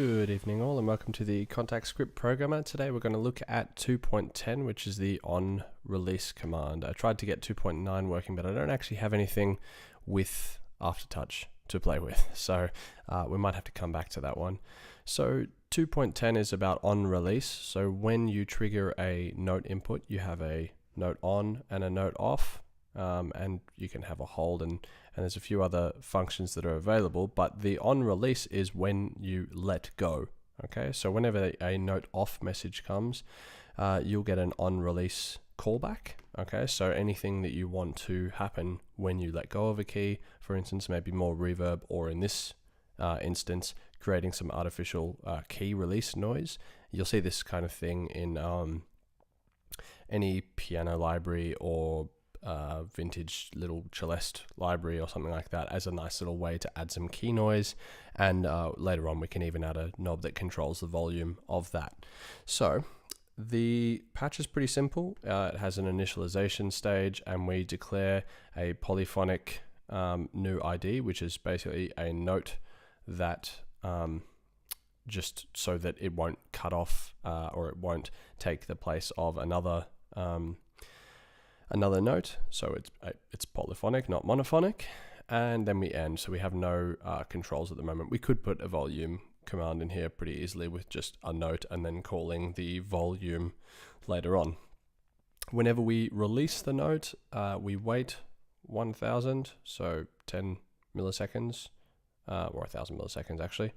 Good evening all, and welcome to the Kontakt Script Programmer. Today we're going to look at 2.10, which is the on-release command. I tried to get 2.9 working, but I don't actually have anything with Aftertouch to play with, so we might have to come back to that one. So 2.10 is about on-release. So when you trigger a note input, you have a note on and a note off, and you can have a hold, and there's a few other functions that are available, but the on release is when you let go. Okay, so whenever a note off message comes, you'll get an on release callback. Okay, so anything that you want to happen when you let go of a key, for instance, maybe more reverb, or in this instance, creating some artificial key release noise. You'll see this kind of thing in any piano library or vintage little Celeste library or something like that as a nice little way to add some key noise, and later on we can even add a knob that controls the volume of that. So the patch is pretty simple. It has an initialization stage, and we declare a polyphonic new ID, which is basically a note that just so that it won't cut off or it won't take the place of another note, so it's polyphonic, not monophonic, and then we end. So we have no controls at the moment. We could put a volume command in here pretty easily with just a note and then calling the volume later on. Whenever we release the note, we wait 1000, so 10 milliseconds, or 1000 milliseconds actually,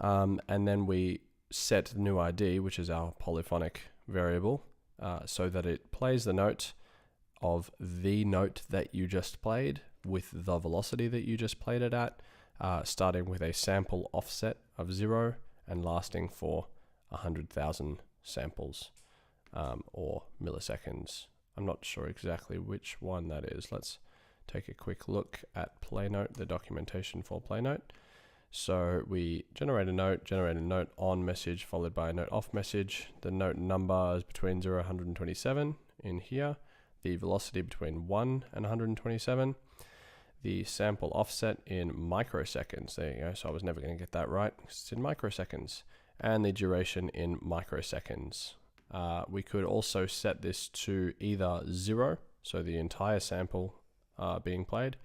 and then we set the new ID, which is our polyphonic variable, so that it plays the note of the note that you just played with the velocity that you just played it at, starting with a sample offset of 0 and lasting for 100,000 samples or milliseconds. I'm not sure exactly which one that is. Let's take a quick look at PlayNote, the documentation for PlayNote. So we generate a note on message followed by a note off message. The note number is between 0 and 127 in here. The velocity between 1 and 127, the sample offset in microseconds, there you go, so I was never going to get that right, it's in microseconds, and the duration in microseconds. We could also set this to either 0, so the entire sample being played,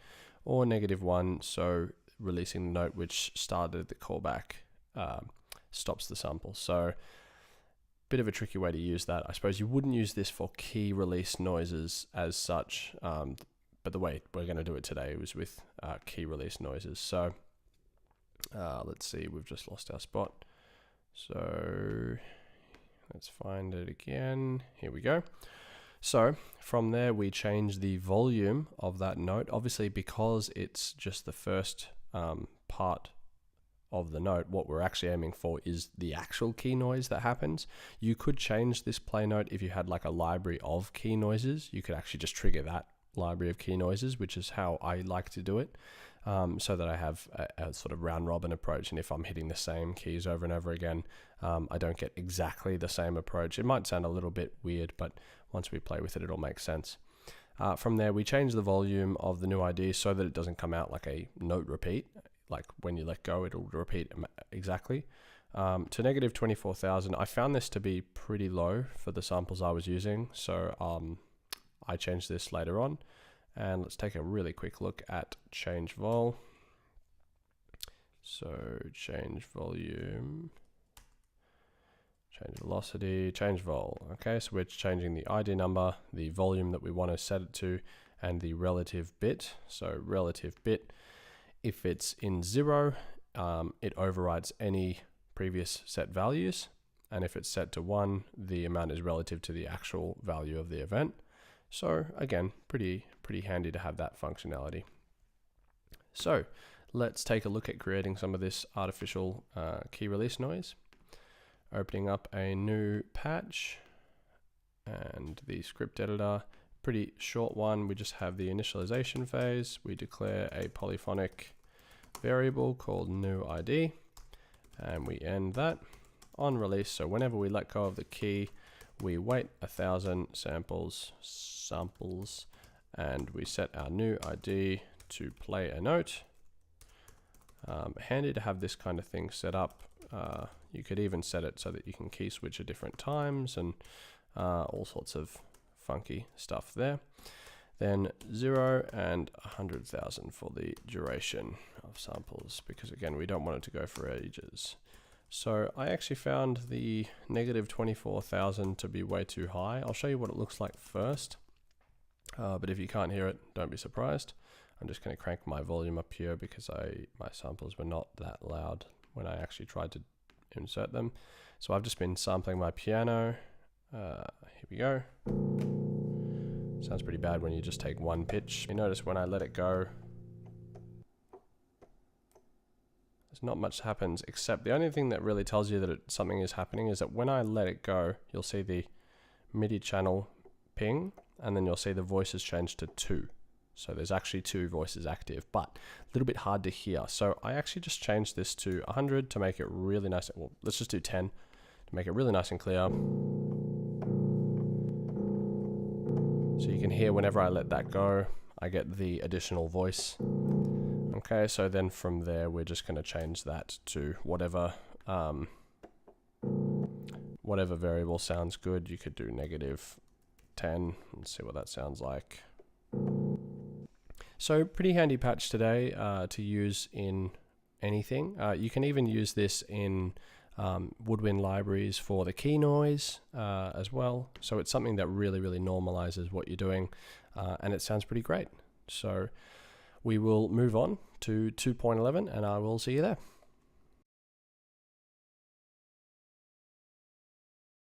or -1, so releasing the note which started the callback stops the sample. So bit of a tricky way to use that. I suppose you wouldn't use this for key release noises as such, but the way we're going to do it today was with key release noises. So let's see, we've just lost our spot. So let's find it again. Here we go. So from there we change the volume of that note. Obviously, because it's just the first part of the note, what we're actually aiming for is the actual key noise that happens. You could change this play note if you had like a library of key noises. You could actually just trigger that library of key noises, which is how I like to do it, so that I have a sort of round robin approach, and if I'm hitting the same keys over and over again, I don't get exactly the same approach. It might sound a little bit weird, but once we play with it, it'll make sense. From there, we change the volume of the new ID so that it doesn't come out like a note repeat. Like when you let go, it'll repeat exactly, to -24,000. I found this to be pretty low for the samples I was using, so I changed this later on. And let's take a really quick look at change vol. So change volume, change velocity, change vol. Okay, so we're changing the ID number, the volume that we want to set it to, and the relative bit. So relative bit, if it's in 0, it overrides any previous set values, and if it's set to 1, the amount is relative to the actual value of the event. So again, pretty handy to have that functionality. So let's take a look at creating some of this artificial key release noise. Opening up a new patch and the script editor. Pretty short one. We just have the initialization phase. We declare a polyphonic variable called new ID, and we end that on release. So whenever we let go of the key, we wait 1000 samples, and we set our new ID to play a note. Handy to have this kind of thing set up You could even set it so that you can key switch at different times and all sorts of funky stuff there. Then 0 and 100,000 for the duration of samples, because again, we don't want it to go for ages. So I actually found the negative 24,000 to be way too high. I'll show you what it looks like first, but if you can't hear it, don't be surprised. I'm just going to crank my volume up here because my samples were not that loud when I actually tried to insert them. So I've just been sampling my piano. Here we go. Sounds pretty bad when you just take one pitch. You notice when I let it go, there's not much happens, except the only thing that really tells you that something is happening is that when I let it go, you'll see the MIDI channel ping, and then you'll see the voices change to 2. So there's actually 2 voices active, but a little bit hard to hear. So I actually just changed this to 100 to make it really nice. Well, let's just do 10 to make it really nice and clear. So you can hear whenever I let that go, I get the additional voice. Okay, so then from there, we're just going to change that to whatever whatever variable sounds good. You could do negative 10 and see what that sounds like. So pretty handy patch today to use in anything. You can even use this in woodwind libraries for the key noise as well. So it's something that really, really normalizes what you're doing, and it sounds pretty great. So we will move on to 2.11 and I will see you there.